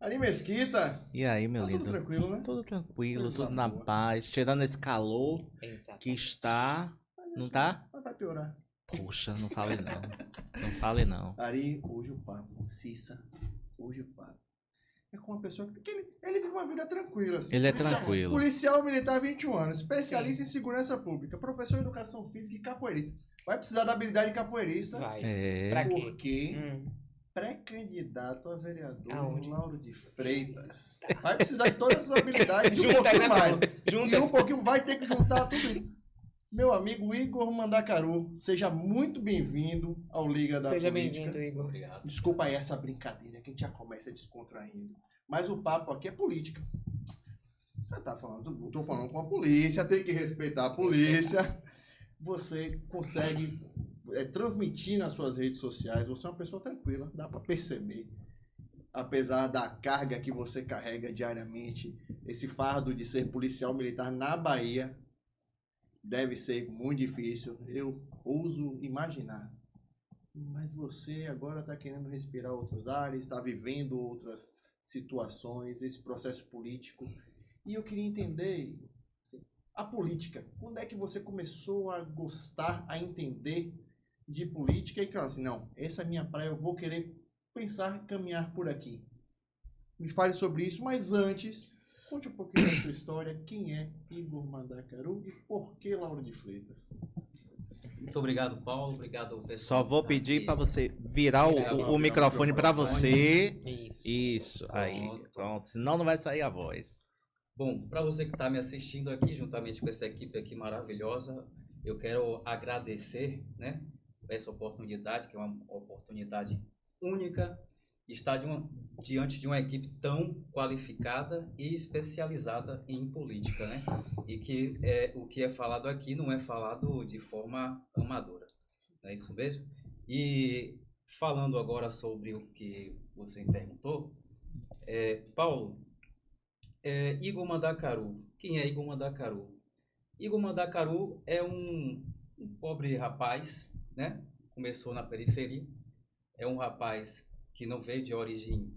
Ari Mesquita. E aí, meu Tá lindo? tudo tranquilo, né? Tudo tranquilo, Coisa tudo na boa. paz. Tirando esse calor que Exatamente. está... Não tá? Mas vai piorar. Poxa, não fale não. Não fale não. Ari, hoje o papo. Cissa, hoje o papo. É com uma pessoa que ele vive uma vida tranquila. Assim. Ele é tranquilo. Policial militar, 21 anos. Especialista em segurança pública. Professor de educação física e capoeirista. Vai precisar da habilidade de capoeirista. Vai. É. Pra quê? Porque Hum. pré-candidato a vereador Aonde? Lauro de Freitas. Vai precisar de todas essas habilidades e um Juntas, pouquinho né, mais. Paulo? E Juntas. um pouquinho vai ter que juntar tudo isso. Meu amigo Igor Mandacaru, seja muito bem-vindo ao Liga da Seja Política. bem-vindo, Igor. Obrigado. Desculpa aí essa brincadeira que a gente já começa descontraindo. Mas o papo aqui é política. Você tá falando, eu tô falando com a polícia, tem que respeitar a polícia. Você consegue transmitir nas suas redes sociais, você é uma pessoa tranquila, dá para perceber. Apesar da carga que você carrega diariamente, esse fardo de ser policial militar na Bahia deve ser muito difícil. Eu ouso imaginar. Mas você agora está querendo respirar outros ares, está vivendo outras situações, esse processo político. E eu queria entender assim, a política. Quando é que você começou a gostar, a entender de política e que assim, não, essa é a minha praia, eu vou querer pensar, caminhar por aqui. Me fale sobre isso, mas antes, conte um pouquinho da sua história. Quem é Igor Mandacaru e por que Lauro de Freitas? Muito obrigado, Paulo. Obrigado, pessoal. Só vou que tá pedir aqui. para você virar o microfone para você. Isso, aí. Pronto, senão não vai sair a voz. Bom, para você que está me assistindo aqui, juntamente com essa equipe aqui maravilhosa, eu quero agradecer, né, essa oportunidade, que é uma oportunidade única, estar diante de uma equipe tão qualificada e especializada em política, né? E que o que é falado aqui não é falado de forma amadora, não é isso mesmo? E falando agora sobre o que você me perguntou, Paulo, Igor Mandacaru. Quem é Igor Mandacaru? Igor Mandacaru é um pobre rapaz, né? Começou na periferia. É um rapaz que não veio de origem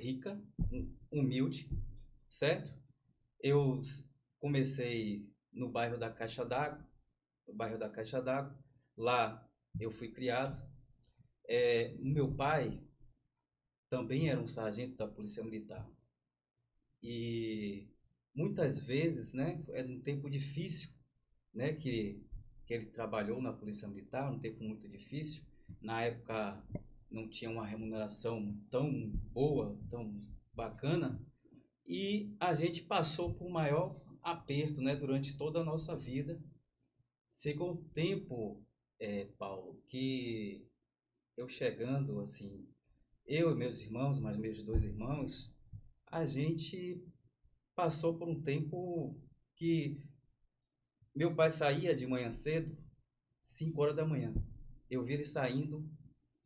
rica, humilde, certo? Eu comecei no bairro da Caixa d'Água, Lá eu fui criado. Meu pai também era um sargento da Polícia Militar. E muitas vezes, né, era um tempo difícil, né, que ele trabalhou na Polícia Militar, um tempo muito difícil. Na época não tinha uma remuneração tão boa, tão bacana, e a gente passou por maior aperto, né, durante toda a nossa vida. Chegou um tempo, Paulo, que eu chegando, assim, eu e meus irmãos, mais meus 2 irmãos, a gente passou por um tempo que meu pai saía de manhã cedo, 5 horas da manhã. Eu vi ele saindo,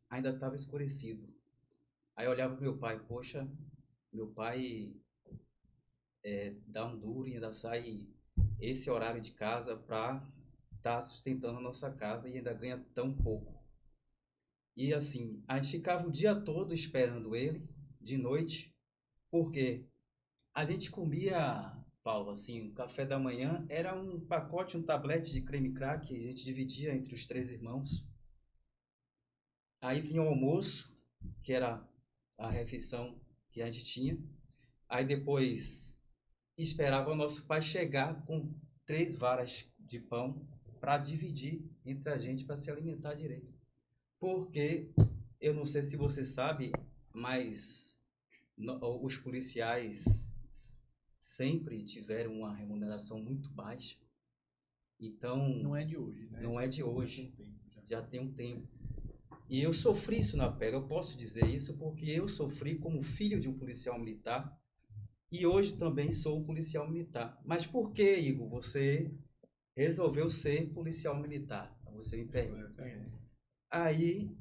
ainda estava escurecido. Aí eu olhava para meu pai, poxa, meu pai dá um duro e ainda sai esse horário de casa para estar sustentando a nossa casa e ainda ganha tão pouco. E assim, a gente ficava o dia todo esperando ele, de noite, porque a gente comia, Paulo, assim, o café da manhã era um pacote, um tablete de creme crack, a gente dividia entre os 3 irmãos. Aí vinha o almoço, que era a refeição que a gente tinha. Aí depois esperava o nosso pai chegar com 3 varas de pão para dividir entre a gente para se alimentar direito. Porque, eu não sei se você sabe, mas os policiais sempre tiveram uma remuneração muito baixa. Então, Não é de hoje, né? Não é de hoje. Já. Já tem um tempo. E eu sofri isso na pele. Eu posso dizer isso porque eu sofri como filho de um policial militar e hoje também sou um policial militar. Mas por que, Igor, você resolveu ser policial militar? Você me pergunta. Aí,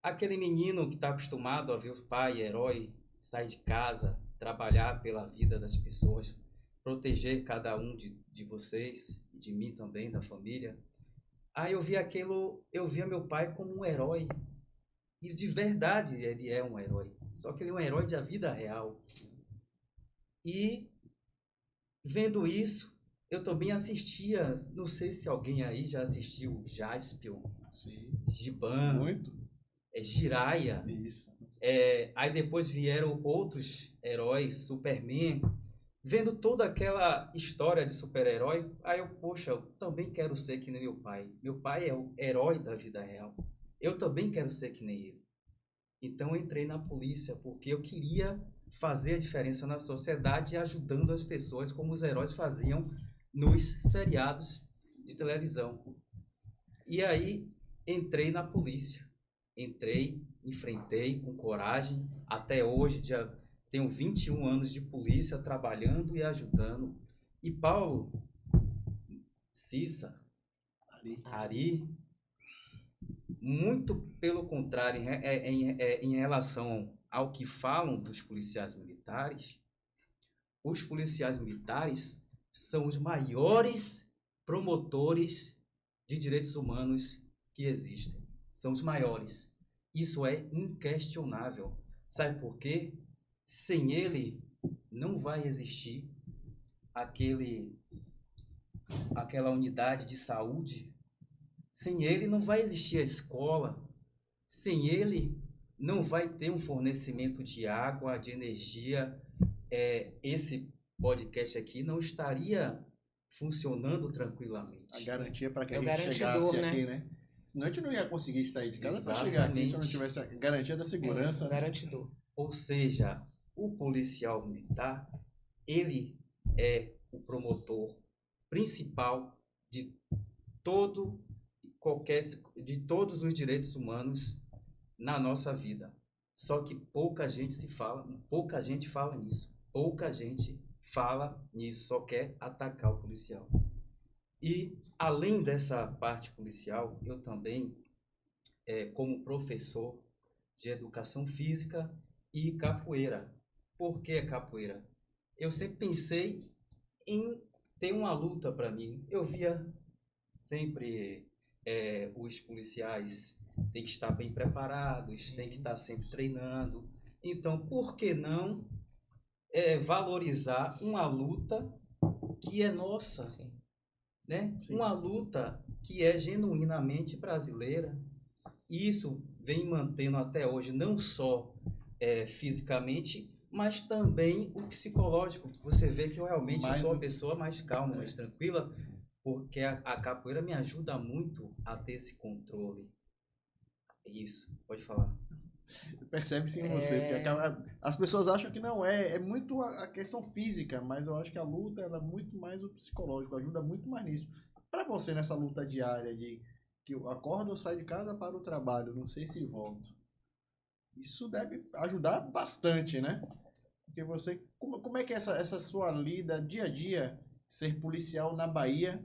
aquele menino que está acostumado a ver o pai, herói, sair de casa, trabalhar pela vida das pessoas, proteger cada um de vocês, de mim também, da família. Aí eu via meu pai como um herói. E de verdade ele é um herói. Só que ele é um herói da vida real. E, vendo isso, eu também assistia, não sei se alguém aí já assistiu Jaspion, Sim. Giban, Muito. Jiraiya. Isso. Aí depois vieram outros heróis, Superman. Vendo toda aquela história de super-herói, aí eu, poxa, eu também quero ser que nem meu pai. Meu pai é o herói da vida real. Eu também quero ser que nem ele. Então eu entrei na polícia porque eu queria fazer a diferença na sociedade, ajudando as pessoas como os heróis faziam nos seriados de televisão. E aí entrei na polícia. Entrei, enfrentei com coragem. Até hoje, já tenho 21 anos de polícia trabalhando e ajudando. E Paulo, Cissa, Ari, muito pelo contrário, em relação ao que falam dos policiais militares, os policiais militares são os maiores promotores de direitos humanos que existem. São os maiores. Isso é inquestionável. Sabe por quê? Sem ele, não vai existir aquela unidade de saúde. Sem ele, não vai existir a escola. Sem ele, não vai ter um fornecimento de água, de energia. Esse podcast aqui não estaria funcionando tranquilamente. A garantia para que a É o gente chegasse garantidor, aqui, né? Senão a gente não ia conseguir sair de casa para chegar aqui se não tivesse a garantia da segurança. O garantidor. Ou seja, o policial militar, ele é o promotor principal de todos os direitos humanos na nossa vida. Só que pouca gente fala nisso, só quer atacar o policial. E além dessa parte policial, eu também, como professor de educação física e capoeira. Por que capoeira? Eu sempre pensei em ter uma luta para mim. Eu via sempre os policiais têm que estar bem preparados, têm que estar sempre treinando. Então, por que não valorizar uma luta que é nossa? Sim. Né? Sim. Uma luta que é genuinamente brasileira. E isso vem mantendo até hoje, não só fisicamente, mas também o psicológico. Você vê que eu realmente sou uma pessoa mais calma, mais tranquila, porque a capoeira me ajuda muito a ter esse controle. Isso, pode falar. Percebe-se em você, porque as pessoas acham que não é muito a questão física, mas eu acho que a luta ela é muito mais o psicológico, ajuda muito mais nisso. Para você nessa luta diária de que eu acordo, eu saio de casa para o trabalho, não sei se volto. Isso deve ajudar bastante, né? Porque você, como é que é essa sua lida dia a dia, ser policial na Bahia,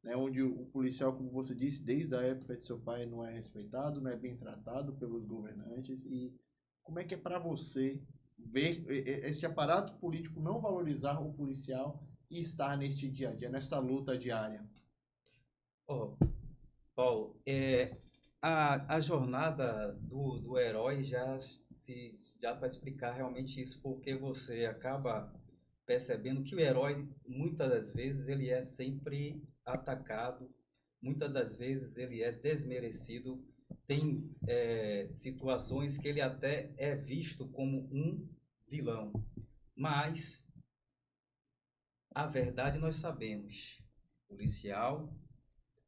né, onde o policial, como você disse, desde a época de seu pai não é respeitado, não é bem tratado pelos governantes, e como é que é para você ver este aparato político não valorizar o policial e estar neste dia a dia, nessa luta diária? Paulo, a jornada do herói já para explicar realmente isso, porque você acaba percebendo que o herói, muitas das vezes, ele é sempre atacado, muitas das vezes ele é desmerecido, tem situações que ele até é visto como um vilão, mas a verdade nós sabemos, o policial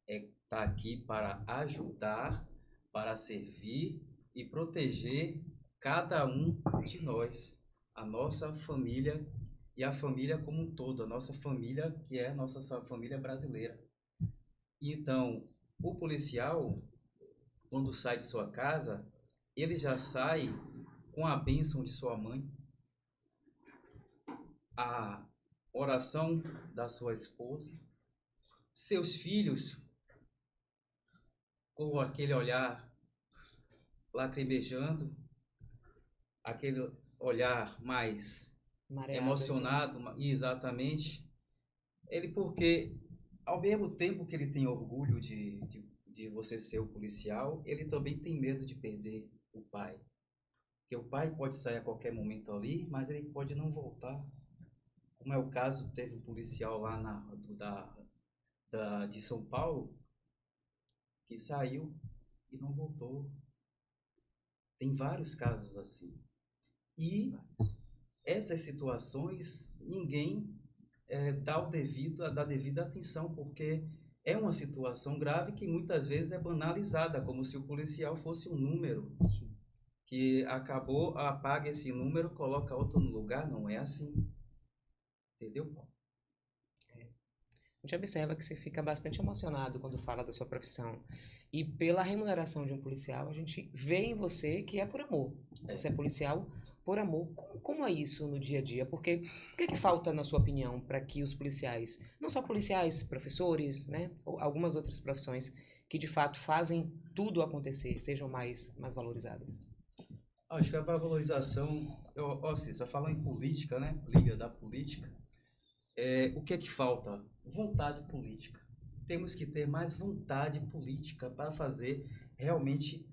está aqui para ajudar, para servir e proteger cada um de nós, a nossa família e a família como um todo, a nossa família que é a nossa família brasileira. Então, o policial, quando sai de sua casa, ele já sai com a bênção de sua mãe, a oração da sua esposa, seus filhos, com aquele olhar lacrimejando, aquele olhar mais Mareado, emocionado, assim. exatamente. Ele, porque ao mesmo tempo que ele tem orgulho de você ser o policial, ele também tem medo de perder o pai. Porque o pai pode sair a qualquer momento ali, mas ele pode não voltar. Como é o caso, teve um policial lá de São Paulo que saiu e não voltou. Tem vários casos assim. E essas situações ninguém dá a devida atenção, porque é uma situação grave que muitas vezes é banalizada, como se o policial fosse um número. Que acabou, apaga esse número, coloca outro no lugar. Não é assim. Entendeu, Paulo? A gente observa que você fica bastante emocionado quando fala da sua profissão. E pela remuneração de um policial, a gente vê em você que é por amor. Você é policial por amor. Como é isso no dia a dia? Porque o que falta, na sua opinião, para que os policiais, não só policiais, professores, né, ou algumas outras profissões, que de fato fazem tudo acontecer, sejam mais valorizadas? Acho que a valorização, você fala em política, né? Liga da política. O que é que falta? Vontade política. Temos que ter mais vontade política para fazer realmente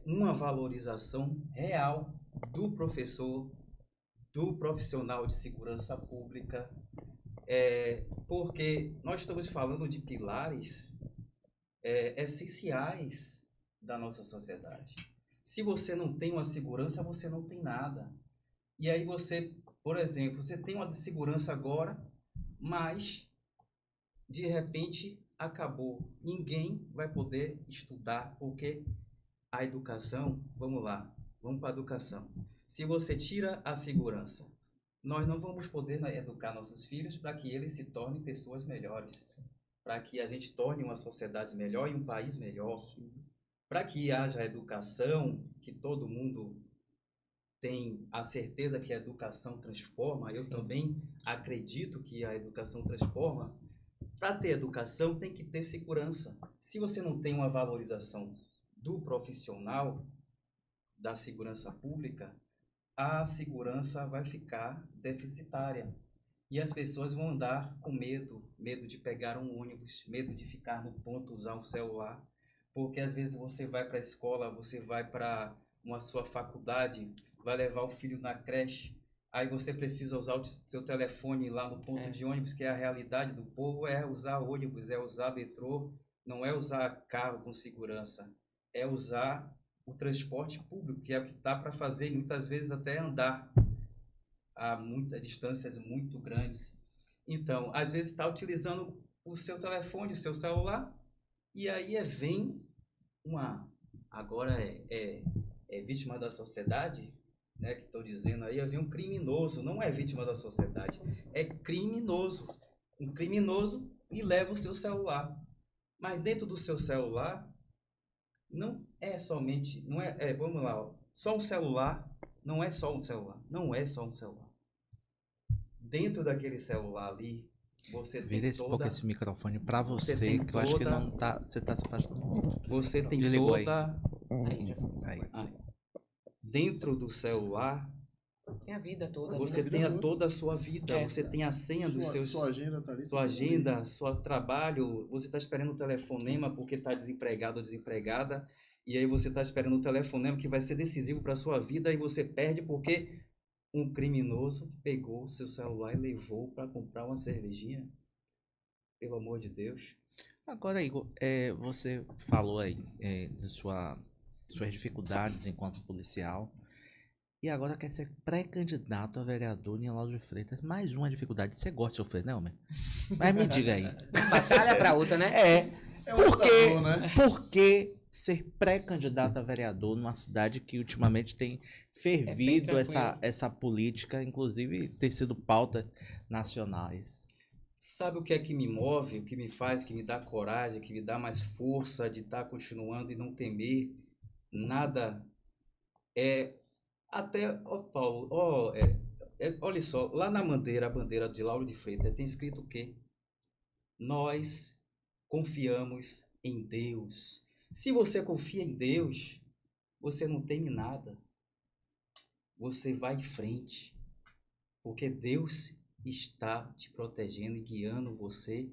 uma valorização real do professor, do profissional de segurança pública, porque nós estamos falando de pilares essenciais da nossa sociedade. Se você não tem uma segurança, você não tem nada. E aí você, por exemplo, você tem uma segurança agora, mas de repente acabou. Ninguém vai poder estudar, porque a educação, vamos lá, vamos para a educação. Se você tira a segurança, nós não vamos poder educar nossos filhos para que eles se tornem pessoas melhores, para que a gente torne uma sociedade melhor e um país melhor. Para que haja educação, que todo mundo tem a certeza que a educação transforma, eu também acredito que a educação transforma. Para ter educação, tem que ter segurança. Se você não tem uma valorização do profissional da segurança pública, a segurança vai ficar deficitária. E as pessoas vão andar com medo de pegar um ônibus, medo de ficar no ponto, usar um celular. Porque às vezes você vai para a escola, você vai para uma sua faculdade, vai levar o filho na creche, aí você precisa usar o seu telefone lá no ponto de ônibus, que é a realidade do povo, é usar ônibus, é usar metrô, não é usar carro com segurança, é usar o transporte público, que é o que está para fazer, muitas vezes até andar a distâncias muito grandes. Então, às vezes está utilizando o seu telefone, o seu celular, e aí vem agora é vítima da sociedade, né, que estão dizendo aí, vem um criminoso, não é vítima da sociedade, é criminoso, um criminoso e leva o seu celular, mas dentro do seu celular não é somente, vamos lá, só um celular, não é só um celular, não é só um celular, dentro daquele celular ali, você Vira tem esse pouco esse microfone pra você que eu acho que não tá. Você tá se afastando. Você tem Desligou toda. Aí. Dentro do celular. Tem a vida toda. Você tem toda a sua vida. Você tem a senha dos seus. Sua agenda tá ali. Sua agenda, seu trabalho. Você está esperando o telefonema porque está desempregado ou desempregada. E aí você está esperando o telefonema que vai ser decisivo para a sua vida e você perde porque um criminoso pegou seu celular e levou para comprar uma cervejinha. Pelo amor de Deus. Agora, Igor, você falou aí de suas dificuldades enquanto policial. E agora quer ser pré-candidato a vereador em Lauro de Freitas. Mais uma dificuldade. Você gosta de sofrer, não, né? Mas me diga aí. Batalha pra outra, né? Por que ser pré-candidato a vereador numa cidade que ultimamente tem fervido essa política, inclusive tem sido pautas nacionais? Sabe o que é que me move, o que me faz, que me dá coragem, que me dá mais força de estar continuando e não temer nada? Paulo, olha só, lá na bandeira, a bandeira de Lauro de Freitas, tem escrito o quê? Nós confiamos em Deus. Se você confia em Deus, você não teme nada. Você vai em frente, porque Deus está te protegendo e guiando você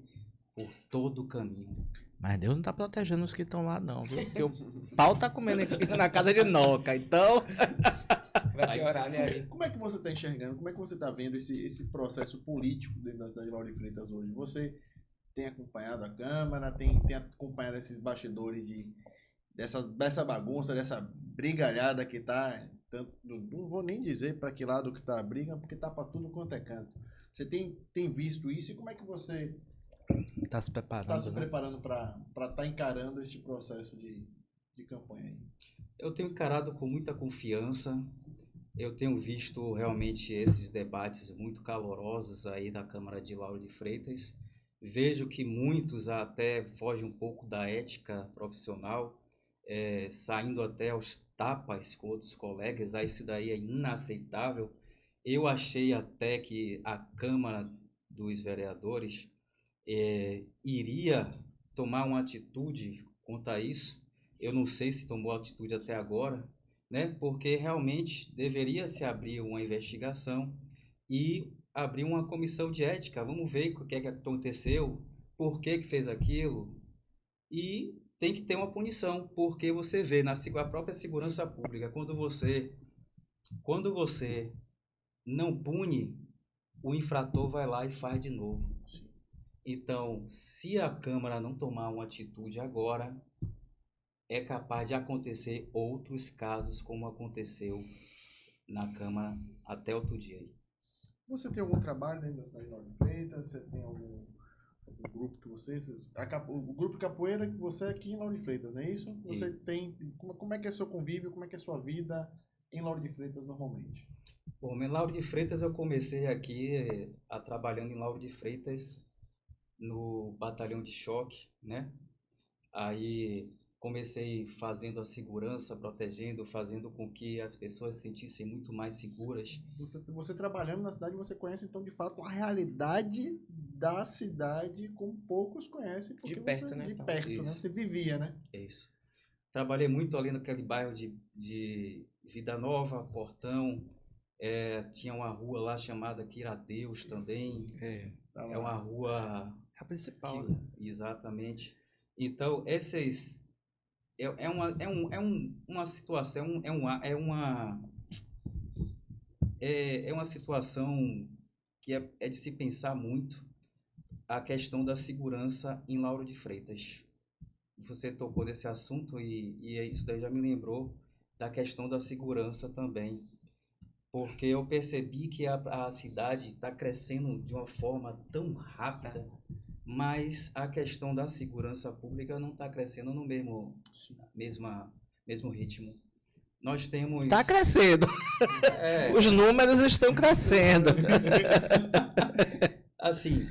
por todo o caminho. Mas Deus não está protegendo os que estão lá, não, viu? Porque o pau tá comendo aqui na casa de Noca, então... Vai piorar, né, Ari? Como é que você está enxergando, como é que você está vendo esse processo político dentro da cidade de Lauro de Freitas hoje? Você tem acompanhado a Câmara, tem acompanhado esses bastidores dessa bagunça, dessa brigalhada que tá, não vou nem dizer para que lado que tá a briga, porque tá para tudo quanto é canto. Você tem visto isso e como é que você Tá se preparando, está se né? preparando para estar encarando este processo de campanha aí? Eu tenho encarado com muita confiança. Eu tenho visto realmente esses debates muito calorosos aí da Câmara de Lauro de Freitas. Vejo que muitos até fogem um pouco da ética profissional, saindo até aos tapas com outros colegas. Aí isso daí é inaceitável. Eu achei até que a Câmara dos Vereadores iria tomar uma atitude quanto a isso. Eu não sei se tomou atitude até agora, né? Porque realmente deveria se abrir uma investigação e abrir uma comissão de ética. Vamos ver o que é que aconteceu, por que que fez aquilo. E tem que ter uma punição, porque você vê a própria segurança pública, quando você não pune, o infrator vai lá e faz de novo. Então, se a Câmara não tomar uma atitude agora, é capaz de acontecer outros casos como aconteceu na Câmara até outro dia aí. Você tem algum trabalho dentro da cidade de Lauro de Freitas? Você tem algum grupo que o grupo Capoeira que você é aqui em Lauro de Freitas, não é isso? Você tem, como é que é seu convívio, como é que é sua vida em Lauro de Freitas normalmente? Bom, em Lauro de Freitas eu comecei aqui trabalhando em Lauro de Freitas no batalhão de choque, né? Aí comecei fazendo a segurança, protegendo, fazendo com que as pessoas se sentissem muito mais seguras. Você trabalhando na cidade, você conhece então de fato a realidade da cidade como poucos conhecem, porque De perto, né? De perto, né? Você vivia, né? É isso. Trabalhei muito ali naquele bairro de Vida Nova, Portão. Tinha uma rua lá chamada Quiradeus também. É Uma rua a principal, né? Exatamente. Então, uma situação, uma situação que é de se pensar muito a questão da segurança em Lauro de Freitas. Você tocou nesse assunto e isso daí já me lembrou da questão da segurança também. Porque eu percebi que a cidade está crescendo de uma forma tão rápida, mas a questão da segurança pública não está crescendo no mesmo ritmo. Nós temos... Está crescendo. Os números estão crescendo. Assim,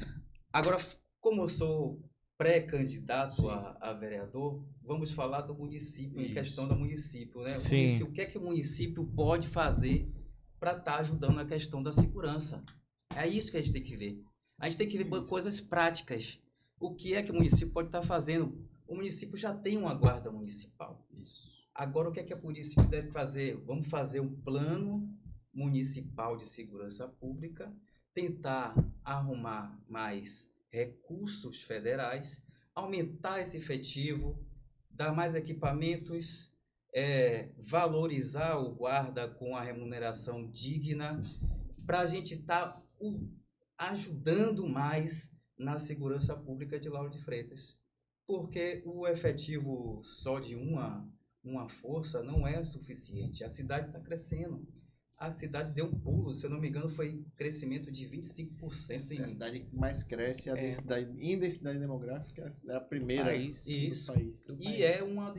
agora, como eu sou pré-candidato a vereador, vamos falar do município, em questão do município, né? O que é que o município pode fazer para estar ajudando na questão da segurança? É isso que a gente tem que ver. A gente tem que ver coisas práticas. O que é que o município pode estar fazendo? O município já tem uma guarda municipal. Agora, o que é que o município deve fazer? Vamos fazer um plano municipal de segurança pública, tentar arrumar mais recursos federais, aumentar esse efetivo, dar mais equipamentos, valorizar o guarda com a remuneração digna, para a gente estar ajudando mais na segurança pública de Lauro de Freitas. Porque o efetivo só de uma força não é suficiente. A cidade está crescendo. A cidade deu um pulo, se eu não me engano, foi crescimento de 25%. A cidade que mais cresce, em densidade demográfica, é a primeira do país. E é uma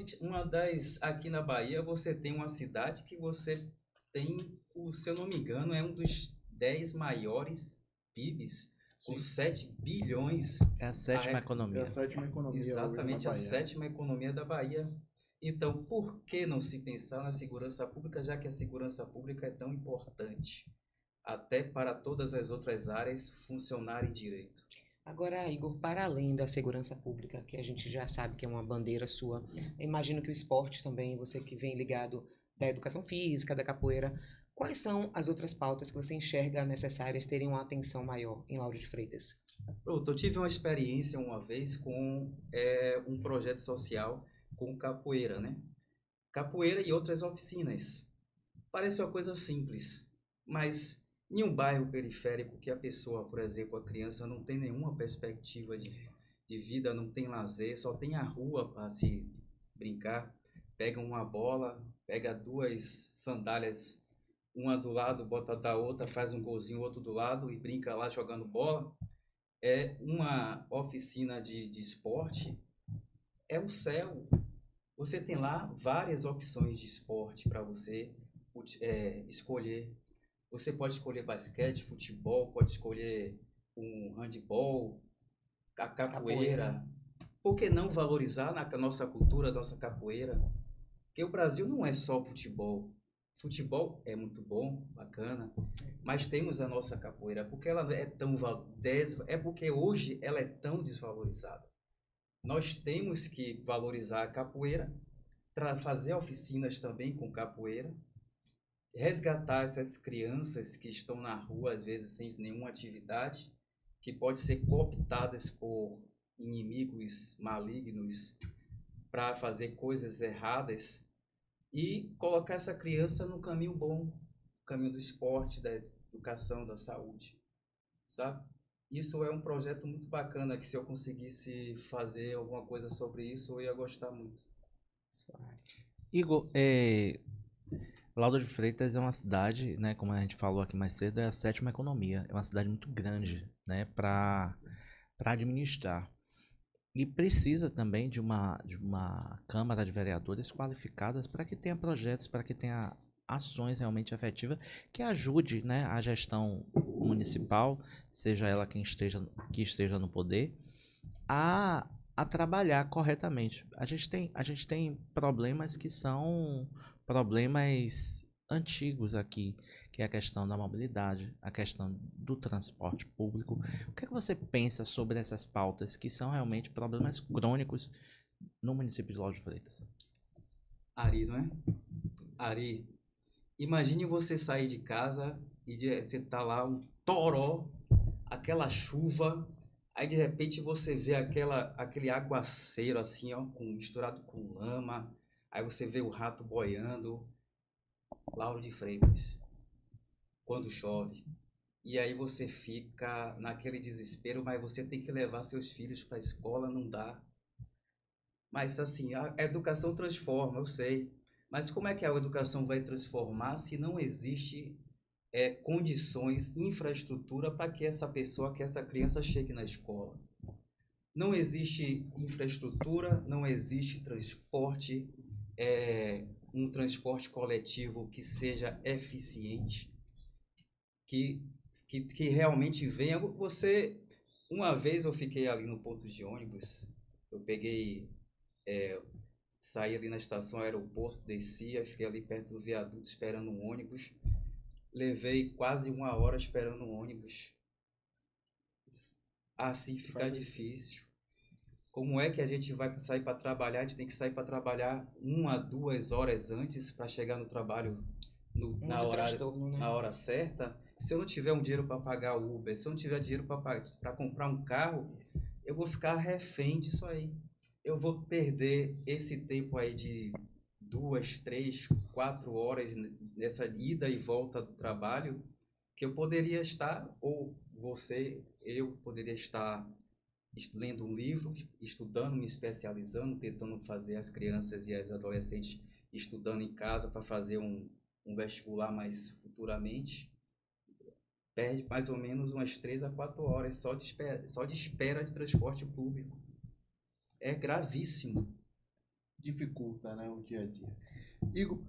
das... Aqui na Bahia, você tem uma cidade que você tem, se eu não me engano, é um dos 10 maiores PIBs, com 7 bilhões. É a sétima economia. É a sétima economia. Exatamente, a sétima economia da Bahia. Então, por que não se pensar na segurança pública, já que a segurança pública é tão importante, até para todas as outras áreas funcionarem direito? Agora, Igor, para além da segurança pública, que a gente já sabe que é uma bandeira sua, eu imagino que o esporte também, você que vem ligado da educação física, da capoeira, quais são as outras pautas que você enxerga necessárias terem uma atenção maior em Lauro de Freitas? Pronto, eu tive uma experiência uma vez com um projeto social com capoeira, né? Capoeira e outras oficinas. Parece uma coisa simples, mas em um bairro periférico que a pessoa, por exemplo, a criança não tem nenhuma perspectiva de vida, não tem lazer, só tem a rua para se brincar, pega uma bola, pega duas sandálias, uma do lado, bota da outra, faz um golzinho, outro do lado e brinca lá jogando bola. É uma oficina de esporte, é o céu. Você tem lá várias opções de esporte para você escolher. Você pode escolher basquete, futebol, pode escolher um handebol, a capoeira. Por que não valorizar na nossa cultura, nossa capoeira? Porque o Brasil não é só futebol. Futebol é muito bom, bacana, mas temos a nossa capoeira. Porque ela é tão é porque hoje ela é tão desvalorizada. Nós temos que valorizar a capoeira, fazer oficinas também com capoeira, resgatar essas crianças que estão na rua, às vezes sem nenhuma atividade, que pode ser cooptadas por inimigos malignos para fazer coisas erradas, e colocar essa criança no caminho bom, no caminho do esporte, da educação, da saúde, sabe? Isso é um projeto muito bacana, que se eu conseguisse fazer alguma coisa sobre isso, eu ia gostar muito. Igor, Lauro de Freitas é uma cidade, né, como a gente falou aqui mais cedo, é a 7ª economia. É uma cidade muito grande, né, para administrar. E precisa também de uma Câmara de Vereadores qualificadas para que tenha projetos, para que tenha ações realmente efetivas que ajude, né, a gestão municipal, seja ela que esteja no poder, a trabalhar corretamente. A gente tem problemas que são problemas antigos aqui, que é a questão da mobilidade, a questão do transporte público. O que é que você pensa sobre essas pautas que são realmente problemas crônicos no município de Lauro de Freitas? Ari, não é? Ari, imagine você sair de casa e você tá lá um toró, aquela chuva, aí de repente você vê aquele aguaceiro assim, ó, misturado com lama, aí você vê o rato boiando. Lauro de Freitas, quando chove, e aí você fica naquele desespero, mas você tem que levar seus filhos para a escola, não dá. Mas assim, a educação transforma, eu sei, mas como é que a educação vai transformar se não existe condições, infraestrutura para que essa pessoa, que essa criança chegue na escola? Não existe infraestrutura, não existe transporte, um transporte coletivo que seja eficiente, que realmente venha. Uma vez eu fiquei ali no ponto de ônibus, eu saí ali na estação aeroporto, descia, fiquei ali perto do viaduto esperando um ônibus, levei quase 1 hora esperando um ônibus. Assim fica difícil. Como é que a gente vai sair para trabalhar? A gente tem que sair para trabalhar 1 a 2 horas antes para chegar no trabalho na hora certa. Se eu não tiver um dinheiro para pagar o Uber, se eu não tiver dinheiro para comprar um carro, eu vou ficar refém disso aí. Eu vou perder esse tempo aí de 2, 3, 4 horas nessa ida e volta do trabalho, que eu poderia estar, ou eu poderia estar lendo um livro, estudando, me especializando, tentando fazer as crianças e as adolescentes estudando em casa para fazer um vestibular mais futuramente. Perde mais ou menos umas 3 a 4 horas só de espera de transporte público. É gravíssimo. Dificulta, né, o dia a dia. Igor,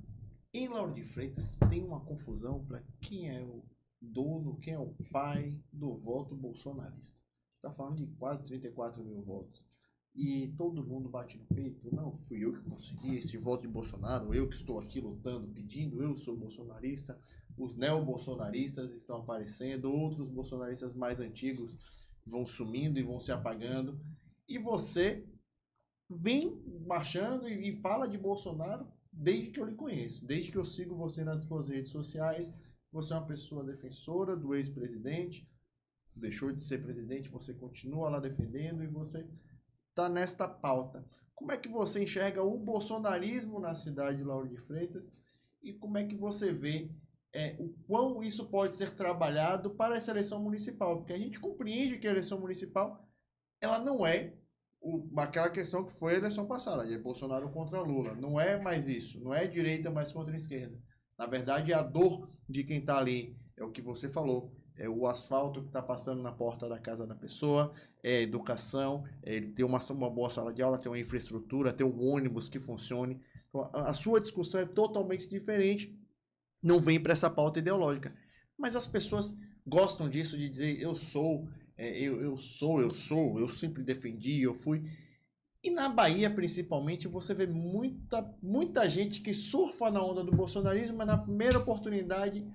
em Lauro de Freitas tem uma confusão para quem é o dono, quem é o pai do voto bolsonarista. Está falando de quase 34 mil votos. E todo mundo bate no peito. Não, fui eu que consegui esse voto de Bolsonaro. Eu que estou aqui lutando, pedindo. Eu sou bolsonarista. Os neo-bolsonaristas estão aparecendo. Outros bolsonaristas mais antigos vão sumindo e vão se apagando. E você vem marchando e fala de Bolsonaro desde que eu lhe conheço. Desde que eu sigo você nas suas redes sociais. Você é uma pessoa defensora do ex-presidente. Deixou de ser presidente, você continua lá defendendo e você está nesta pauta. Como é que você enxerga o bolsonarismo na cidade de Lauro de Freitas e como é que você vê o quão isso pode ser trabalhado para essa eleição municipal? Porque a gente compreende que a eleição municipal ela não é aquela questão que foi a eleição passada, de Bolsonaro contra Lula. Não é mais isso, não é direita mais contra a esquerda. Na verdade, a dor de quem está ali é o que você falou, é o asfalto que está passando na porta da casa da pessoa, é educação, é ter uma boa sala de aula, ter uma infraestrutura, ter um ônibus que funcione. Então, a sua discussão é totalmente diferente, não vem para essa pauta ideológica. Mas as pessoas gostam disso, de dizer eu sou, eu sempre defendi, eu fui. E na Bahia, principalmente, você vê muita gente que surfa na onda do bolsonarismo, mas na primeira oportunidade,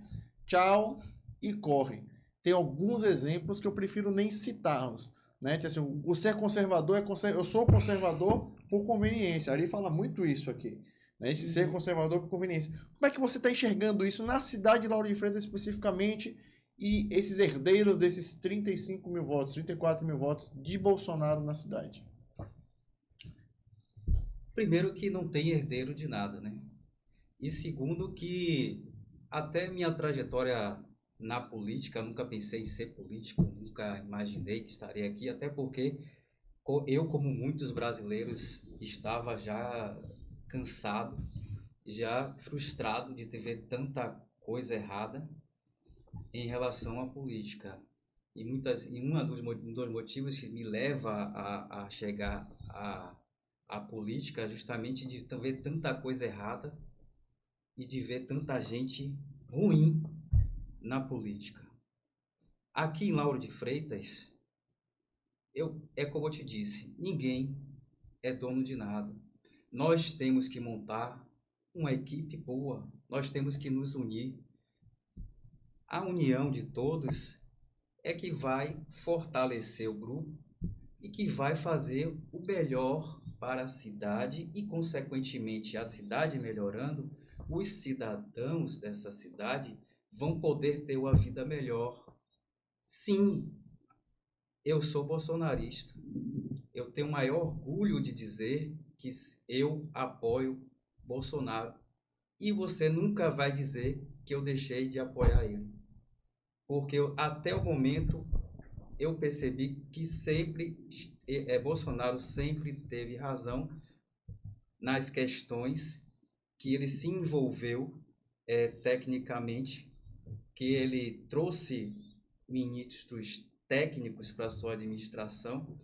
tchau e corre. Tem alguns exemplos que eu prefiro nem citá-los. Né? Assim, o ser conservador eu sou conservador por conveniência. Ari fala muito isso aqui. Né? Esse ser conservador por conveniência. Como é que você está enxergando isso na cidade de Lauro de Freitas especificamente e esses herdeiros desses 35 mil votos, 34 mil votos de Bolsonaro na cidade? Primeiro que não tem herdeiro de nada, né? E segundo que até minha trajetória na política, eu nunca pensei em ser político, nunca imaginei que estaria aqui, até porque eu, como muitos brasileiros, estava já cansado, já frustrado de ver tanta coisa errada em relação à política. E um dos motivos que me leva a chegar à política é justamente de ver tanta coisa errada e de ver tanta gente ruim na política. Aqui em Lauro de Freitas, como eu te disse, ninguém é dono de nada. Nós temos que montar uma equipe boa, nós temos que nos unir. A união de todos é que vai fortalecer o grupo e que vai fazer o melhor para a cidade e, consequentemente, a cidade melhorando, os cidadãos dessa cidade vão poder ter uma vida melhor. Sim, eu sou bolsonarista. Eu tenho o maior orgulho de dizer que eu apoio Bolsonaro. E você nunca vai dizer que eu deixei de apoiar ele. Porque até o momento eu percebi que Bolsonaro sempre teve razão nas questões que ele se envolveu tecnicamente, que ele trouxe ministros técnicos para sua administração.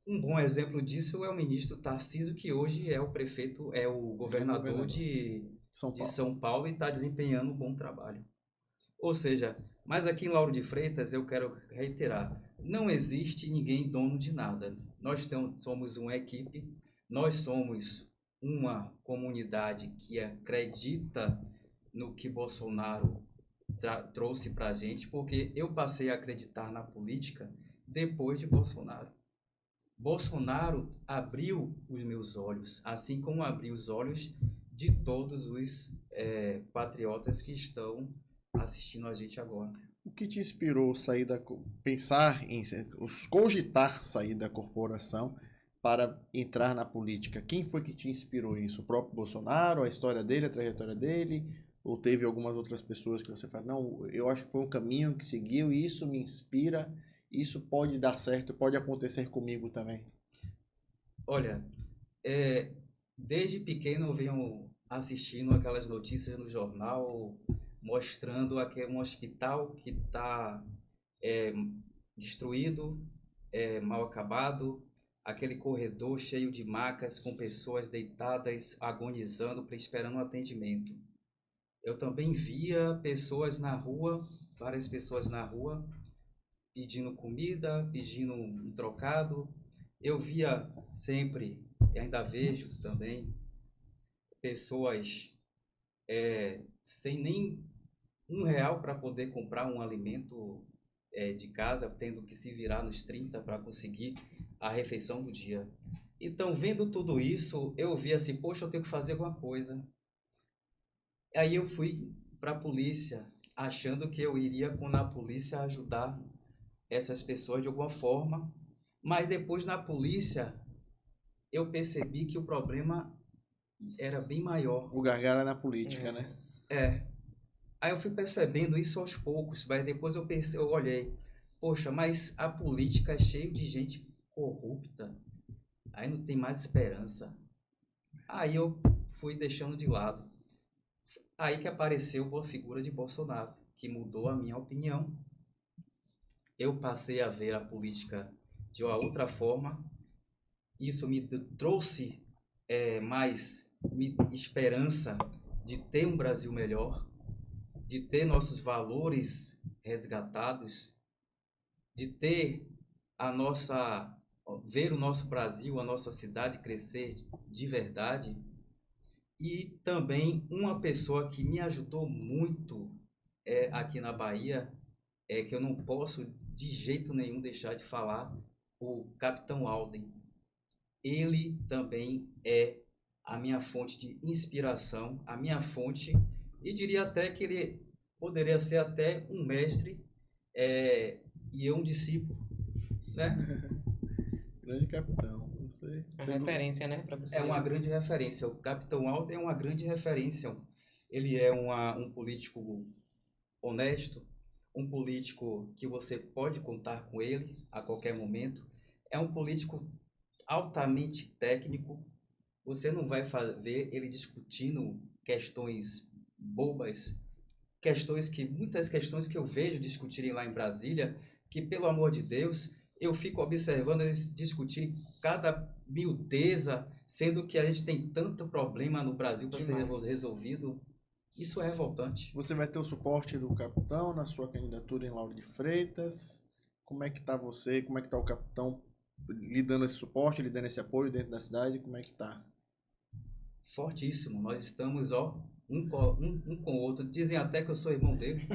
Um bom exemplo disso é o ministro Tarcísio, que hoje é o governador de São Paulo e está desempenhando um bom trabalho. Ou seja, mas aqui em Lauro de Freitas eu quero reiterar, não existe ninguém dono de nada. Nós somos uma equipe, nós somos uma comunidade que acredita no que Bolsonaro trouxe para a gente, porque eu passei a acreditar na política depois de Bolsonaro. Bolsonaro abriu os meus olhos, assim como abriu os olhos de todos os patriotas que estão assistindo a gente agora. O que te inspirou pensar em cogitar sair da corporação para entrar na política? Quem foi que te inspirou isso? O próprio Bolsonaro, a história dele, a trajetória dele? Ou teve algumas outras pessoas que você fala, não, eu acho que foi um caminho que seguiu e isso me inspira, isso pode dar certo, pode acontecer comigo também? Olha, desde pequeno eu venho assistindo aquelas notícias no jornal mostrando um hospital que está destruído, mal acabado, aquele corredor cheio de macas com pessoas deitadas, agonizando, esperando um atendimento. Eu também via várias pessoas na rua, pedindo comida, pedindo um trocado. Eu via sempre, e ainda vejo também, pessoas sem nem R$1 para poder comprar um alimento de casa, tendo que se virar nos 30 para conseguir a refeição do dia. Então, vendo tudo isso, eu vi assim, poxa, eu tenho que fazer alguma coisa. Aí eu fui para a polícia, achando que eu iria na polícia ajudar essas pessoas de alguma forma, mas depois na polícia eu percebi que o problema era bem maior. O gargalo é na política, né? Aí eu fui percebendo isso aos poucos, mas depois eu olhei, poxa, mas a política é cheia de gente corrupta, aí não tem mais esperança. Aí eu fui deixando de lado. Aí que apareceu a figura de Bolsonaro, que mudou a minha opinião. Eu passei a ver a política de uma outra forma. Isso me trouxe mais esperança de ter um Brasil melhor, de ter nossos valores resgatados, de ter ver o nosso Brasil, a nossa cidade crescer de verdade. E também uma pessoa que me ajudou muito aqui na Bahia, que eu não posso de jeito nenhum deixar de falar, o Capitão Alden. Ele também é a minha fonte de inspiração, a minha fonte, e diria até que ele poderia ser até um mestre e eu um discípulo, né? Grande capitão. A referência, né? Pra você. É uma grande referência. O Capitão Alden é uma grande referência. Ele é um político honesto, um político que você pode contar com ele a qualquer momento. É um político altamente técnico. Você não vai ver ele discutindo questões bobas, muitas questões que eu vejo discutirem lá em Brasília, que, pelo amor de Deus, eu fico observando eles discutirem cada miudeza, sendo que a gente tem tanto problema no Brasil para ser resolvido. Isso é revoltante. Você vai ter o suporte do capitão na sua candidatura em Lauro de Freitas. Como é que tá você? Como é que tá o capitão lhe dando esse suporte, lhe dando esse apoio dentro da cidade? Como é que tá? Fortíssimo. Nós estamos, um com o outro. Dizem até que eu sou irmão dele.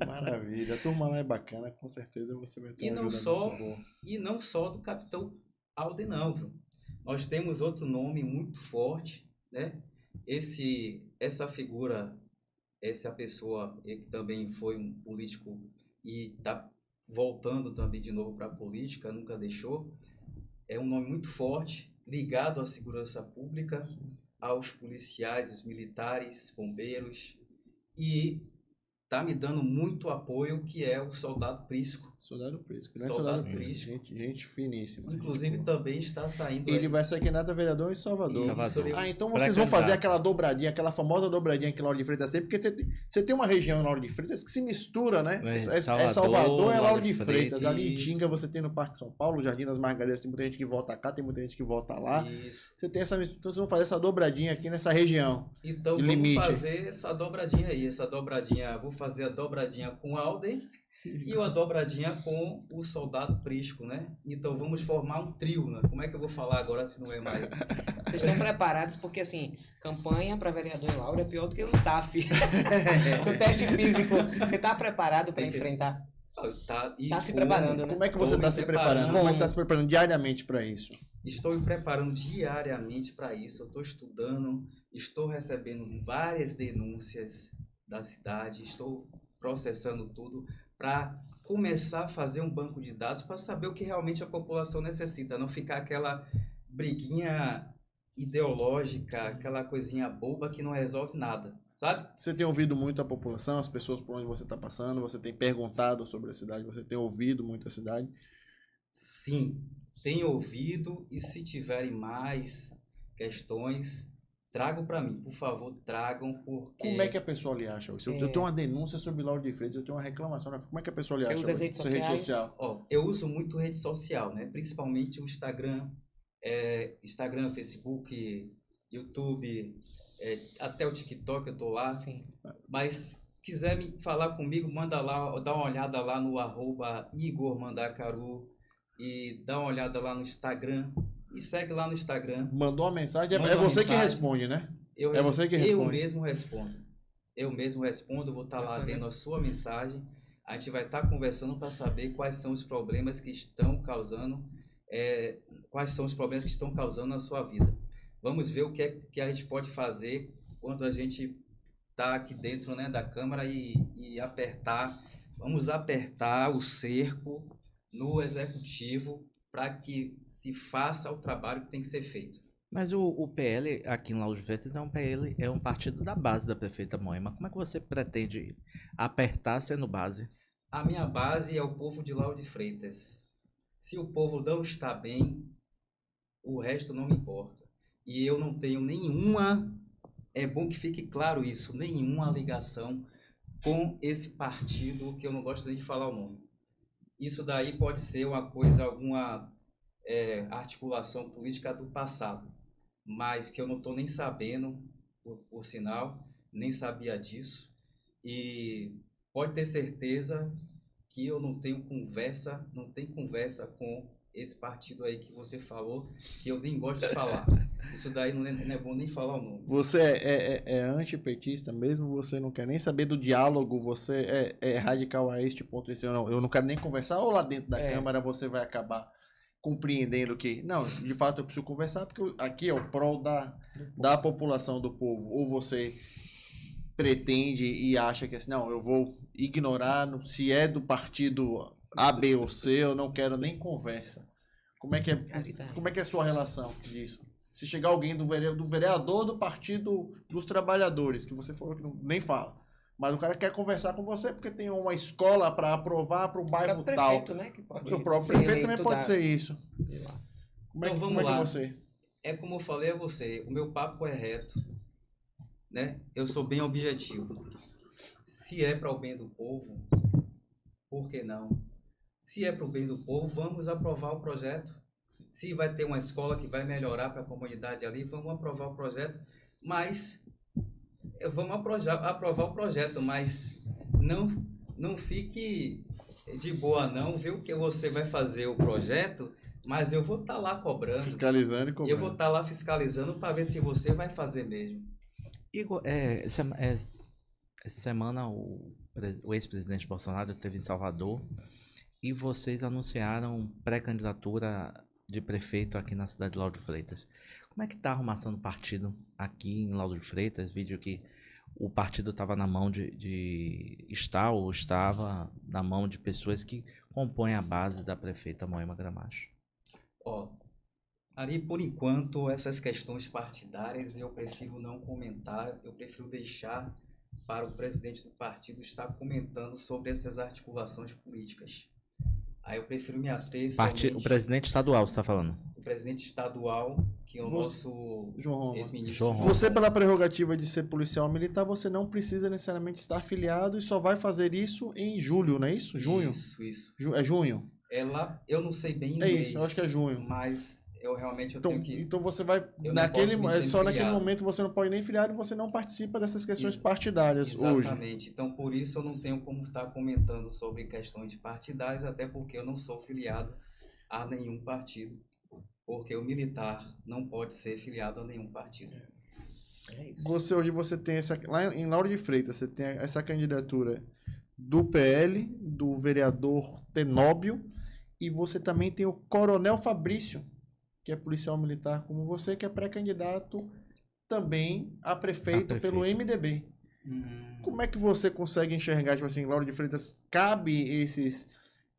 Maravilha. A turma lá é bacana, com certeza você vai ter uma ajuda muito boa. E não só do Capitão Alden, não, viu? Nós temos outro nome muito forte, né? Essa figura, essa pessoa que também foi um político e está voltando também de novo para a política, nunca deixou, é um nome muito forte, ligado à segurança pública, aos policiais, aos militares, bombeiros, e está me dando muito apoio, que é o Soldado Prisco. Soldado Prisco, né? Soldado Prisco. Gente finíssima. Inclusive também está saindo... Ele vai ser candidato a vereador em Salvador. Então vocês vão fazer aquela dobradinha, aquela famosa dobradinha que Lauro de Freitas tem, porque você tem uma região em Lauro de Freitas que se mistura, né? Salvador, é Lauro de Freitas. Ali em Tinga você tem no Parque São Paulo, Jardim das Margaridas, tem muita gente que vota cá, tem muita gente que vota lá. Isso. Você tem essa mistura, então vocês vão fazer essa dobradinha aqui nessa região. Então vamos fazer essa dobradinha aí, vou fazer a dobradinha com o Alden e uma dobradinha com o Soldado Prisco, né? Então vamos formar um trio, né? Como é que eu vou falar agora se não é mais? Vocês estão preparados porque, assim, campanha para vereador em Lauro é pior do que o TAF. O teste físico. Você está preparado para enfrentar? Tá se preparando, né? Como é que você está se preparando? Como é que está se preparando diariamente para isso? Estou me preparando diariamente para isso. Eu estou estudando, estou recebendo várias denúncias da cidade, estou processando tudo para começar a fazer um banco de dados para saber o que realmente a população necessita, não ficar aquela briguinha ideológica, sim, aquela coisinha boba que não resolve nada, sabe? Você tem ouvido muito a população, as pessoas por onde você está passando, você tem perguntado sobre a cidade, você tem ouvido muito a cidade? Sim, tenho ouvido, e se tiverem mais questões, tragam para mim, por favor, tragam, porque... Como é que a pessoa lhe acha? Eu tenho uma denúncia sobre Lauro de Freitas, eu tenho uma reclamação, como é que a pessoa lhe acha? Você usa as redes sociais? Rede social? Eu uso muito rede social, né? Principalmente o Instagram, Facebook, YouTube, até o TikTok eu tô lá. Sim. Mas quiser me falar comigo, manda lá, dá uma olhada lá no @Igor Mandacaru e dá uma olhada lá no Instagram. E segue lá no Instagram. Mandou uma mensagem, é você que responde, né? Você que responde. Eu mesmo respondo, vou estar lá vendo a sua mensagem. A gente vai estar conversando para saber quais são os problemas que estão causando, na sua vida. Vamos ver o que é que a gente pode fazer quando a gente está aqui dentro, né, da Câmara e apertar. Vamos apertar o cerco no Executivo para que se faça o trabalho que tem que ser feito. Mas o PL aqui em Lauro de Freitas é um PL, é um partido da base da prefeita Moema. Como é que você pretende apertar sendo base? A minha base é o povo de Lauro de Freitas. Se o povo não está bem, o resto não me importa. E eu não tenho nenhuma, é bom que fique claro isso, nenhuma ligação com esse partido, que eu não gosto nem de falar o nome. Isso daí pode ser uma coisa, alguma articulação política do passado, mas que eu não estou nem sabendo, por sinal, nem sabia disso. E pode ter certeza que eu não tenho conversa com esse partido aí que você falou, que eu nem gosto de falar. Isso daí não é bom nem falar o nome. Você é antipetista mesmo? Você não quer nem saber do diálogo? Você é radical a este ponto? Eu não quero nem conversar? Ou lá dentro da Câmara você vai acabar compreendendo que, não, de fato eu preciso conversar, porque aqui é o prol da população, do povo. Ou você pretende e acha que assim, não, eu vou ignorar se é do partido A, B ou C, eu não quero nem conversa. Como é que é a sua relação disso? Se chegar alguém do vereador do partido dos trabalhadores, que você falou que nem fala, mas o cara quer conversar com você porque tem uma escola para aprovar para o bairro O tal. prefeito, né, que pode O próprio ser prefeito também eleito pode ser isso. Como é Então, que vamos lá. é você? É como eu falei a você, o meu papo é reto, né? Eu sou bem objetivo. Se é para o bem do povo, por que não? Se é para o bem do povo, vamos aprovar o projeto. Se vai ter uma escola que vai melhorar para a comunidade ali, vamos aprovar o projeto. Mas vamos aprovar o projeto, mas não fique de boa não, viu? Que você vai fazer o projeto, mas eu vou estar lá cobrando. Fiscalizando e cobrando. Eu vou estar lá fiscalizando para ver se você vai fazer mesmo. Igor, essa semana o ex-presidente Bolsonaro esteve em Salvador e vocês anunciaram pré-candidatura de prefeito aqui na cidade de Lauro de Freitas. Como é que está a arrumação do partido aqui em Lauro de Freitas? Vídeo que o partido estava na mão estava na mão de pessoas que compõem a base da prefeita Moema Gramacho. Ali, por enquanto, essas questões partidárias eu prefiro não comentar, eu prefiro deixar para o presidente do partido estar comentando sobre essas articulações políticas. Aí eu prefiro me ater somente... O presidente estadual, você está falando? O presidente estadual, que é o nosso ex-ministro. Você, pela prerrogativa de ser policial militar, você não precisa necessariamente estar filiado e só vai fazer isso em julho, não é isso? Junho? Isso. É junho? É lá, eu não sei bem É isso, eu acho que é junho. Mas eu realmente tenho que... Então você vai... Naquele momento você não pode nem filiar e você não participa dessas questões partidárias hoje. Exatamente. Então por isso eu não tenho como estar comentando sobre questões partidárias, até porque eu não sou filiado a nenhum partido. Porque o militar não pode ser filiado a nenhum partido. Hoje você tem lá em Lauro de Freitas, você tem essa candidatura do PL, do vereador Tenóbio, e você também tem o Coronel Fabrício, que é policial militar como você, que é pré-candidato também a prefeito pelo MDB. Como é que você consegue enxergar, tipo assim, Lauro de Freitas, cabe esses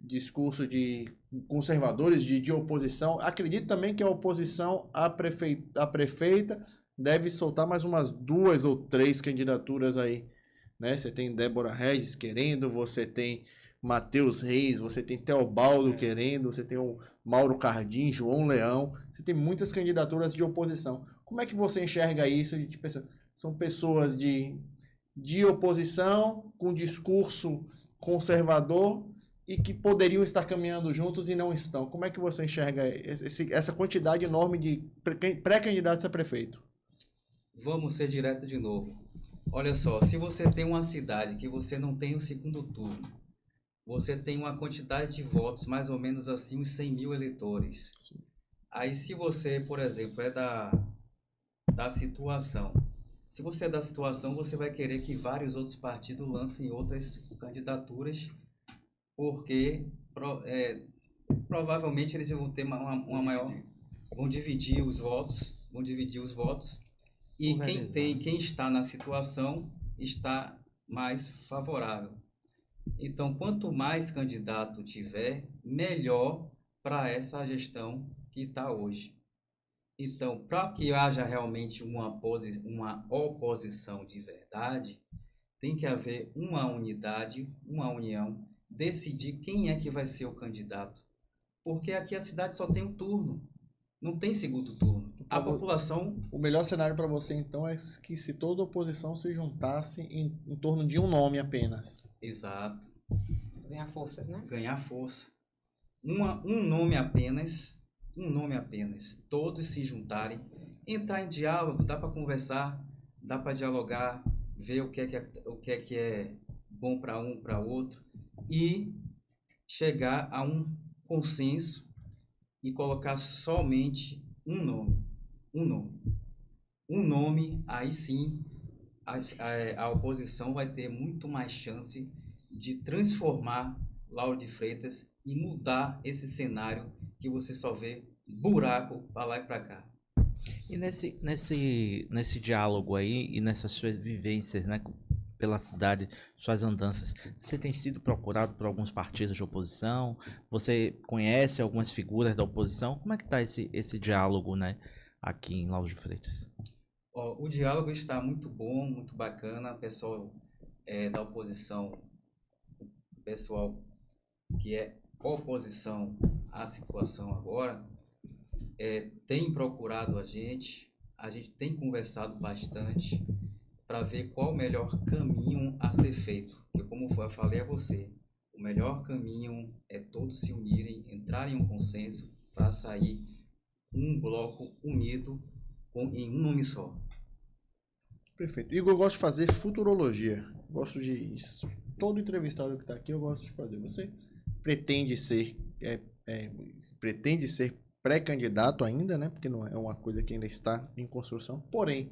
discursos de conservadores, de oposição? Acredito também que a oposição à prefeita deve soltar mais umas 2 ou 3 candidaturas aí, né? Você tem Débora Regis querendo, você tem Matheus Reis, você tem Teobaldo querendo, você tem o Mauro Cardim, João Leão, você tem muitas candidaturas de oposição. Como é que você enxerga isso? São pessoas de oposição, com discurso conservador e que poderiam estar caminhando juntos e não estão. Como é que você enxerga essa quantidade enorme de pré-candidatos a prefeito? Vamos ser direto de novo. Olha só, se você tem uma cidade que você não tem o segundo turno, você tem uma quantidade de votos, mais ou menos assim, uns 100 mil eleitores. Sim. Aí se você, por exemplo, é da situação, se você é da situação, você vai querer que vários outros partidos lancem outras candidaturas, porque provavelmente eles vão ter uma maior... Vão dividir os votos, e quem está na situação está mais favorável. Então, quanto mais candidato tiver, melhor para essa gestão que está hoje. Então, para que haja realmente uma oposição de verdade, tem que haver uma unidade, uma união, decidir quem é que vai ser o candidato. Porque aqui a cidade só tem um turno, não tem segundo turno. A população... O melhor cenário para você, então, é que se toda a oposição se juntasse em torno de um nome apenas. Exato. Ganhar forças, né? Ganhar força. Um nome apenas, todos se juntarem, entrar em diálogo, dá para conversar, dá para dialogar, ver o que é que é bom para um, para outro, e chegar a um consenso e colocar somente um nome, aí sim a oposição vai ter muito mais chance de transformar Lauro de Freitas e mudar esse cenário que você só vê buraco para lá e para cá. E nesse diálogo aí e nessas suas vivências, né, pela cidade, suas andanças, você tem sido procurado por alguns partidos de oposição? Você conhece algumas figuras da oposição? Como é que está esse diálogo, né, aqui em Lauro de Freitas? O diálogo está muito bom, muito bacana. O pessoal da oposição, o pessoal que é oposição à situação agora, tem procurado a gente tem conversado bastante para ver qual o melhor caminho a ser feito. Porque, como eu falei a você, o melhor caminho é todos se unirem, entrarem em um consenso para sair um bloco unido em um nome só. Perfeito. Igor, eu gosto de fazer futurologia. Gosto de... Todo entrevistado que está aqui, eu gosto de fazer. Você pretende ser pré-candidato ainda, né? Porque não é uma coisa que ainda está em construção. Porém,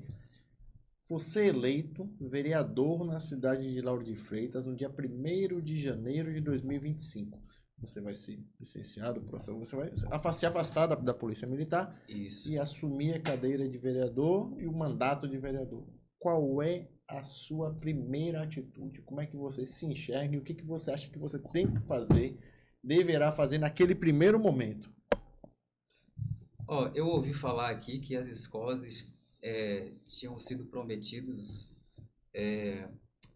você eleito vereador na cidade de Lauro de Freitas no dia 1º de janeiro de 2025. Você vai ser licenciado, você vai se afastar da Polícia Militar. Isso. E assumir a cadeira de vereador e o mandato de vereador. Qual é a sua primeira atitude? Como é que você se enxerga e o que você acha que você tem que fazer, deverá fazer naquele primeiro momento? Eu ouvi falar aqui que as escolas tinham sido prometidos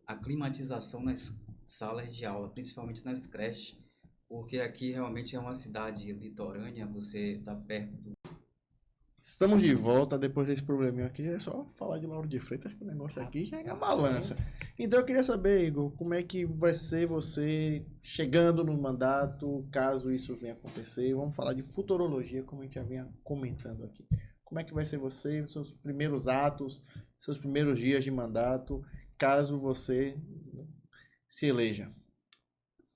a climatização nas salas de aula, principalmente nas creches, porque aqui realmente é uma cidade litorânea, você está perto do... Estamos de volta depois desse probleminha aqui. É só falar de Lauro de Freitas, que o negócio aqui já é a balança. Então eu queria saber, Igor, como é que vai ser você chegando no mandato, caso isso venha acontecer. Vamos falar de futurologia, como a gente já vinha comentando aqui. Como é que vai ser você, seus primeiros atos, seus primeiros dias de mandato, caso você se eleja?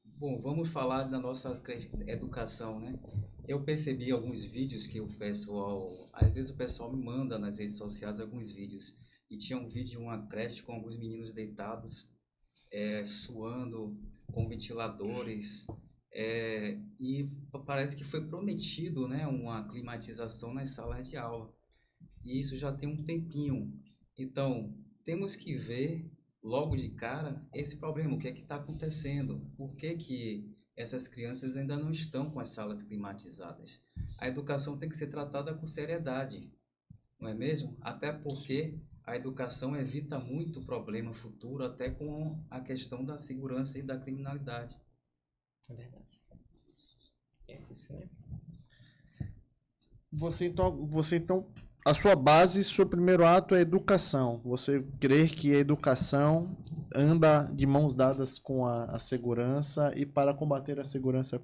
Bom, vamos falar da nossa educação, né? Eu percebi alguns vídeos que o pessoal... Às vezes o pessoal me manda nas redes sociais alguns vídeos. E tinha um vídeo de uma creche com alguns meninos deitados, suando, com ventiladores. E parece que foi prometido, né, uma climatização nas salas de aula. E isso já tem um tempinho. Então, temos que ver logo de cara esse problema, o que é que está acontecendo, por que essas crianças ainda não estão com as salas climatizadas. A educação tem que ser tratada com seriedade, não é mesmo? Até porque a educação evita muito problema futuro, até com a questão da segurança e da criminalidade. É verdade. É isso, né? Você então, a sua base, seu primeiro ato é educação. Você crê que a educação anda de mãos dadas com a segurança, e para combater a segurança,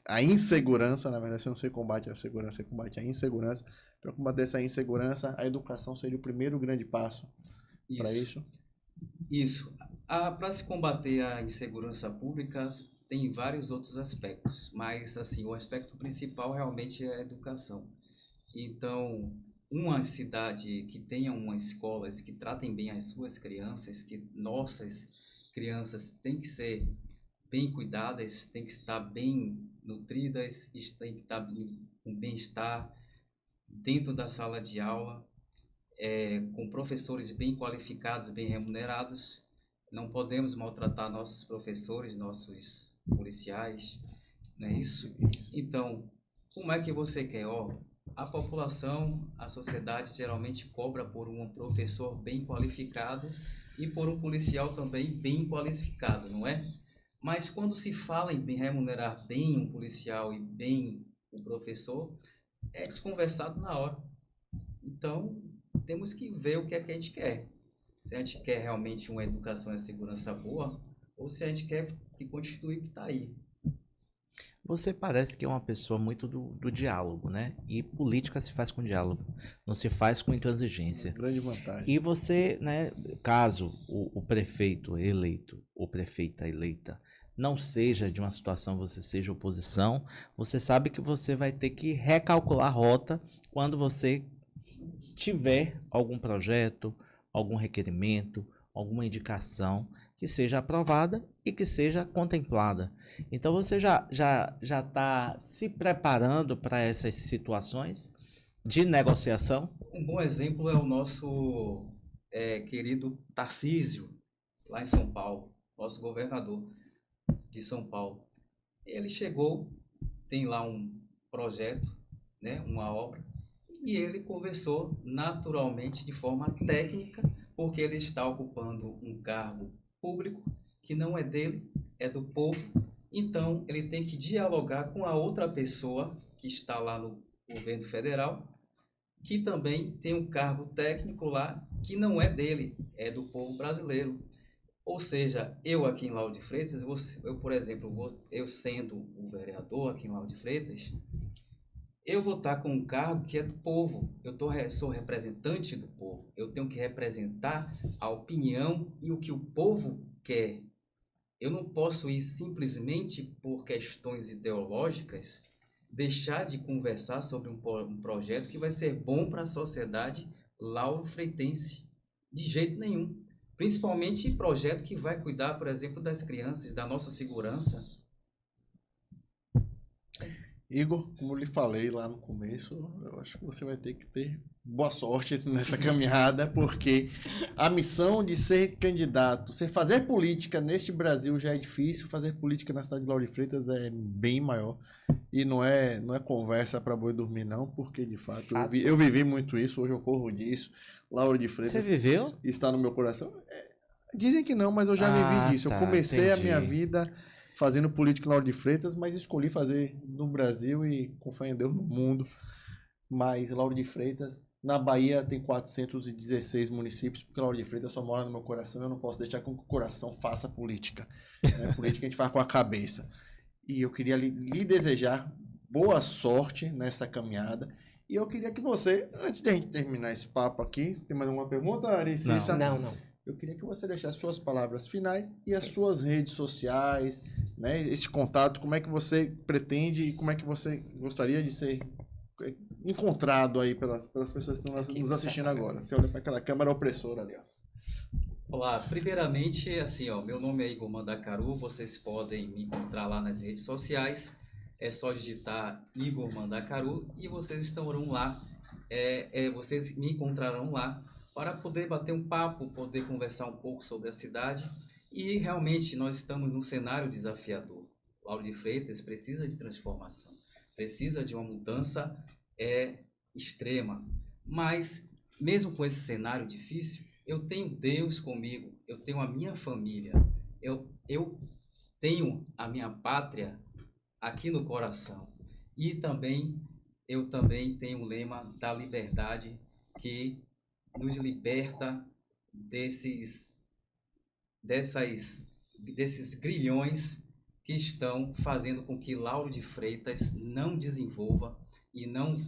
a insegurança, na verdade, você não se combate a segurança, você combate a insegurança. Para combater essa insegurança, a educação seria o primeiro grande passo para isso? Isso. Para se combater a insegurança pública, tem vários outros aspectos, mas assim, o aspecto principal realmente é a educação. Então, uma cidade que tenha umas escolas que tratem bem as suas crianças, que nossas crianças têm que ser bem cuidadas, têm que estar bem nutridas, têm que estar com bem-estar dentro da sala de aula, com professores bem qualificados, bem remunerados. Não podemos maltratar nossos professores, nossos policiais, não é isso? Então, como é que você quer? Ó, a população, a sociedade geralmente cobra por um professor bem qualificado e por um policial também bem qualificado, não é? Mas quando se fala em remunerar bem um policial e bem o professor, é desconversado na hora. Então, temos que ver o que é que a gente quer. Se a gente quer realmente uma educação e segurança boa, ou se a gente quer que continue o que está aí. Você parece que é uma pessoa muito do diálogo, né? E política se faz com diálogo, não se faz com intransigência. Grande vantagem. E você, né, caso o prefeito eleito ou prefeita eleita não seja de uma situação, você seja oposição, você sabe que você vai ter que recalcular a rota quando você tiver algum projeto, algum requerimento, alguma indicação que seja aprovada e que seja contemplada. Então você já está se preparando para essas situações de negociação? Um bom exemplo é o nosso querido Tarcísio, lá em São Paulo, nosso governador de São Paulo. Ele chegou, tem lá um projeto, né, uma obra, e ele conversou naturalmente de forma técnica, porque ele está ocupando um cargo público que não é dele, é do povo. Então ele tem que dialogar com a outra pessoa que está lá no governo federal, que também tem um cargo técnico lá que não é dele, é do povo brasileiro. Ou seja, eu aqui em Lauro de Freitas, eu por exemplo, eu sendo o vereador aqui em Lauro de Freitas, eu vou estar com um cargo que é do povo. Sou representante do povo. Eu tenho que representar a opinião e o que o povo quer. Eu não posso ir simplesmente por questões ideológicas deixar de conversar sobre um projeto que vai ser bom para a sociedade lauro-freitense. De jeito nenhum. Principalmente projeto que vai cuidar, por exemplo, das crianças, da nossa segurança. Igor, como eu lhe falei lá no começo, eu acho que você vai ter que ter boa sorte nessa caminhada, porque a missão de ser candidato, fazer política neste Brasil já é difícil, fazer política na cidade de Lauro de Freitas é bem maior. E não é conversa para boi dormir, não, porque de fato eu vivi muito isso, hoje eu corro disso. Lauro de Freitas. Você viveu? Está no meu coração. Dizem que não, mas eu já vivi disso. Eu comecei a minha vida fazendo política em Lauro de Freitas, mas escolhi fazer no Brasil e, com fé em Deus, no mundo. Mas Lauro de Freitas, na Bahia tem 416 municípios, porque Lauro de Freitas só mora no meu coração, eu não posso deixar que o coração faça política. Política a gente faz com a cabeça. E eu queria lhe desejar boa sorte nessa caminhada. E eu queria que você, antes de a gente terminar esse papo aqui, tem mais alguma pergunta, Aricissa? Não. Eu queria que você deixasse suas palavras finais e as suas redes sociais, né? Esse contato, como é que você pretende e como é que você gostaria de ser encontrado aí pelas pessoas que estão nos assistindo agora. Você olha para aquela câmera opressora ali, ó. Olá, primeiramente, assim, ó, meu nome é Igor Mandacaru, vocês podem me encontrar lá nas redes sociais, é só digitar Igor Mandacaru e vocês estarão lá, vocês me encontrarão lá para poder bater um papo, poder conversar um pouco sobre a cidade e realmente nós estamos num cenário desafiador. Lauro de Freitas precisa de transformação, precisa de uma mudança extrema, mas mesmo com esse cenário difícil, eu tenho Deus comigo, eu tenho a minha família, eu tenho a minha pátria aqui no coração. E também, eu também tenho o lema da liberdade que nos liberta desses grilhões que estão fazendo com que Lauro de Freitas não desenvolva e não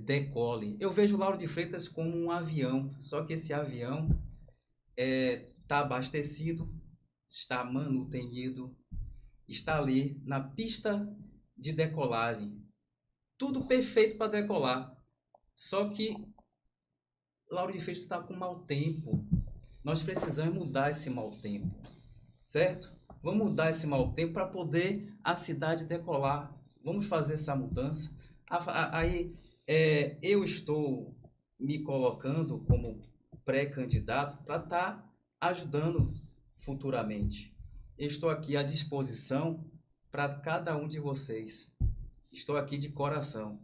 decole. Eu vejo Lauro de Freitas como um avião, só que esse avião está abastecido, está manutenido, está ali na pista de decolagem. Tudo perfeito para decolar. Só que Lauro de Freitas está com mau tempo. Nós precisamos mudar esse mau tempo, certo? Vamos mudar esse mau tempo para poder a cidade decolar. Vamos fazer essa mudança. Aí eu estou me colocando como pré-candidato para estar ajudando futuramente. Eu estou aqui à disposição para cada um de vocês. Estou aqui de coração.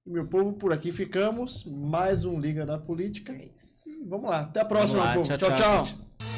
E, meu povo, por aqui ficamos. Mais um Liga da Política. É isso. E vamos lá. Até a próxima, Vamos lá, povo. tchau, Tchau, gente. tchau.